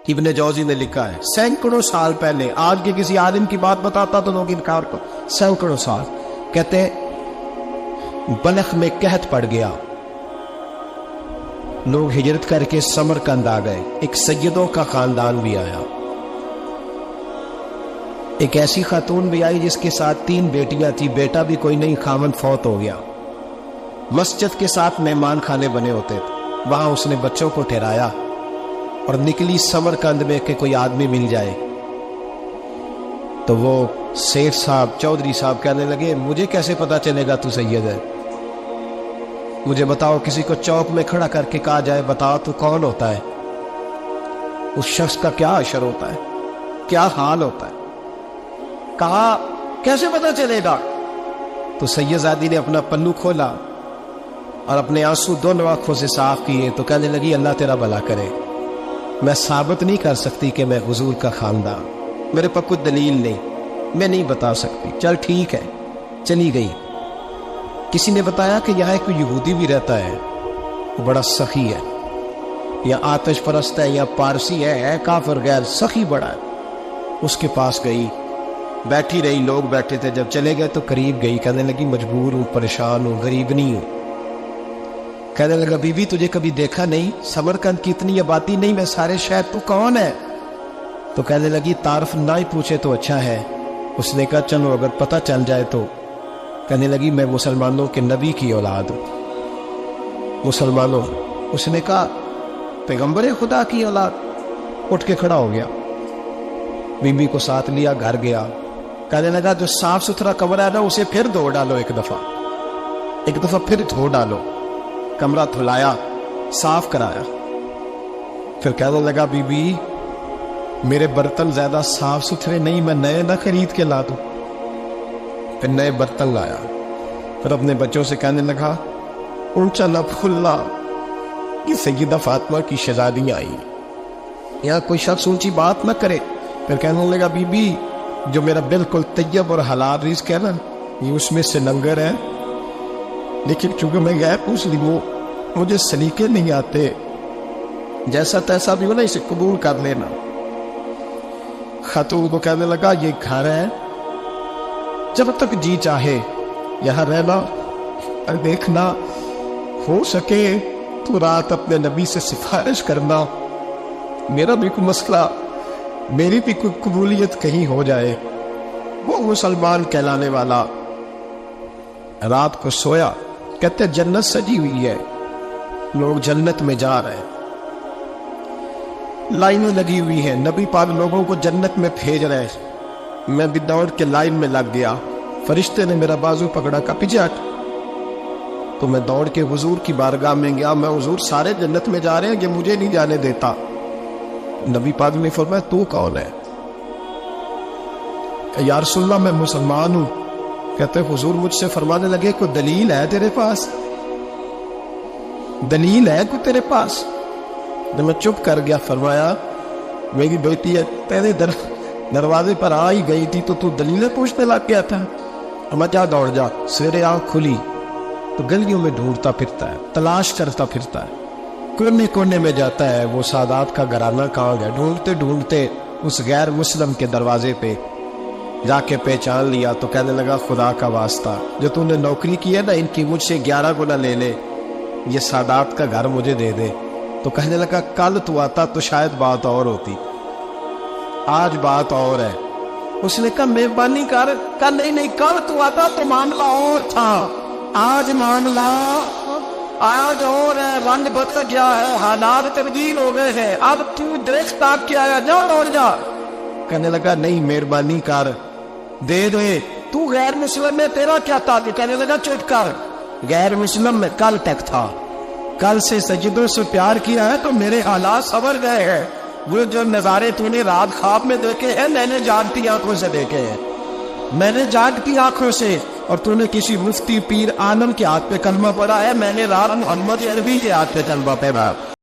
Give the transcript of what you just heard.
ابن جوزی نے لکھا ہے سینکڑوں سال پہلے، آج کے کسی عالم کی بات بتاتا تو لوگ انکار کو، سینکڑوں سال، کہتے ہیں بلخ میں قحط پڑ گیا، لوگ ہجرت کر کے سمرقند آ گئے، ایک سیدوں کا خاندان بھی آیا، ایک ایسی خاتون بھی آئی جس کے ساتھ 3 بیٹیاں تھی، بیٹا بھی کوئی نہیں، خاوند فوت ہو گیا، مسجد کے ساتھ مہمان خانے بنے ہوتے تھے، وہاں اس نے بچوں کو ٹھہرایا اور نکلی سمرقند میں کہ کوئی آدمی مل جائے، تو وہ سیٹھ صاحب، چودھری صاحب کہنے لگے مجھے کیسے پتا چلے گا تو سید ہے، مجھے بتاؤ، کسی کو چوک میں کھڑا کر کے کہا جائے بتاؤ تو کون ہوتا ہے، اس شخص کا کیا اشر ہوتا ہے، کیا حال ہوتا ہے، کہا کیسے پتا چلے گا؟ تو سید زادی نے اپنا پلو کھولا اور اپنے آنسو دونوں آنکھوں سے صاف کیے تو کہنے لگی اللہ تیرا بھلا کرے، میں ثابت نہیں کر سکتی کہ میں حضور کا خاندان، میرے پاس کوئی دلیل نہیں، میں نہیں بتا سکتی، چل ٹھیک ہے، چلی گئی۔ کسی نے بتایا کہ یہاں ایک یہودی بھی رہتا ہے، وہ بڑا سخی ہے، یا آتش پرست ہے، یا پارسی ہے کافر غیر، سخی بڑا ہے، اس کے پاس گئی، بیٹھی رہی، لوگ بیٹھے تھے، جب چلے گئے تو قریب گئی، کہنے لگی مجبور ہوں، پریشان ہوں، غریب نہیں ہوں، کہنے لگا بی بی تجھے کبھی دیکھا نہیں، سمرقند کی اتنی آبادی نہیں، میں سارے شہر، تو کون ہے؟ تو کہنے لگی تعارف نہ ہی پوچھے تو اچھا ہے، اس نے کہا چلو اگر پتہ چل جائے تو، کہنے لگی میں مسلمانوں کے نبی کی اولاد ہوں، مسلمانوں، اس نے کہا پیغمبر خدا کی اولاد، اٹھ کے کھڑا ہو گیا، بی بی کو ساتھ لیا، گھر گیا، کہنے لگا جو صاف ستھرا کمرہ ہے نا اسے پھر دھو ڈالو، ایک دفعہ پھر دھو ڈالو، کمرہ دھلایا، صاف کرایا، پھر کہنے لگا بی بی میرے برتن زیادہ صاف ستھرے نہیں، میں نئے نہ خرید کے لا دوں، پھر نئے برتن لایا، پھر اپنے بچوں سے کہنے لگا اونچا نہ پھلا، یہ سیدہ فاطمہ کی شہزادیاں آئی، یہاں کوئی شخص اونچی بات نہ کرے، پھر کہنے لگا بی بی جو میرا بالکل طیب اور حلال رزق ہے نا، یہ اس میں سے لنگر ہے، لیکن چونکہ میں غیر مسلم ہوں، مجھے سلیقے نہیں آتے، جیسا تیسا بھی ہو نا اسے قبول کر لینا۔ خاتون کو کہنے لگا یہ گھر ہے، جب تک جی چاہے یہاں رہنا، اور دیکھنا ہو سکے تو رات اپنے نبی سے سفارش کرنا، میرا بھی کوئی مسئلہ، میری بھی کوئی قبولیت کہیں ہو جائے، وہ مسلمان کہلانے والا۔ رات کو سویا، کہتے جنت سجی ہوئی ہے، لوگ جنت میں جا رہے ہیں، لائنیں لگی ہوئی ہیں، نبی پاک لوگوں کو جنت میں بھیج رہے ہیں، میں بھی دوڑ کے لائن میں لگ گیا، فرشتے نے میرا بازو پکڑا، کا پیچھے ہٹ، تو میں دوڑ کے حضور کی بارگاہ میں گیا، میں حضور سارے جنت میں جا رہے ہیں، یہ مجھے نہیں جانے دیتا۔ نبی پاک نے فرمایا تو کون ہے؟ یا رسول اللہ میں مسلمان ہوں۔ کہتے حضور مجھ سے فرمانے لگے کوئی دلیل ہے تیرے پاس؟ دلیل ہے کوئی تیرے پاس؟ میں چپ کر گیا، فرمایا میری بیٹی ہے تیرے دروازے پر آ ہی گئی تھی تو دلیلیں پوچھنے لگ گیا تھا، میں جا دوڑ جا، سویرے آنکھ کھلی تو گلیوں میں ڈھونڈتا پھرتا ہے، تلاش کرتا پھرتا ہے، کونے کونے میں جاتا ہے وہ سادات کا گھرانہ کہاں گیا، ڈھونڈتے ڈھونڈتے اس غیر مسلم کے دروازے پہ جا کے پہچان لیا، تو کہنے لگا خدا کا واسطہ جو تو نے نوکری کی ہے نا ان کی مجھ سے 11 گنا لے لے، یہ سادات کا گھر مجھے دے دے۔ تو کہنے لگا کل تو آتا تو شاید بات اور ہوتی، آج بات اور ہے۔ اس نے کہا مہربانی کر، کہا نہیں کل تو آتا تو معاملہ اور تھا، آج معاملہ آج اور ہے، رنگ بدل گیا ہے، حالات تبدیل ہو گئے ہیں، اب تو درخت تاک کے آیا، جا دوڑ جا۔ کہنے لگا نہیں مہربانی کر، دے دے، تو غیر مسلم میں تیرا کیا تعلق؟ کہنے لگا چپ کر، غیر مسلم میں کل تک تھا، کل سے سجدوں سے پیار کیا ہے تو میرے حالات سنور گئے ہیں، وہ جو نظارے تو نے رات خواب میں دیکھے ہیں میں نے جاگتی آنکھوں سے دیکھے ہیں، میں نے جاگتی آنکھوں سے، اور تو نے کسی مفتی پیر عالم کے ہاتھ پہ کلمہ پڑھا ہے، میں نے رات محمد عربی کے ہاتھ پہ کلمہ پڑھا۔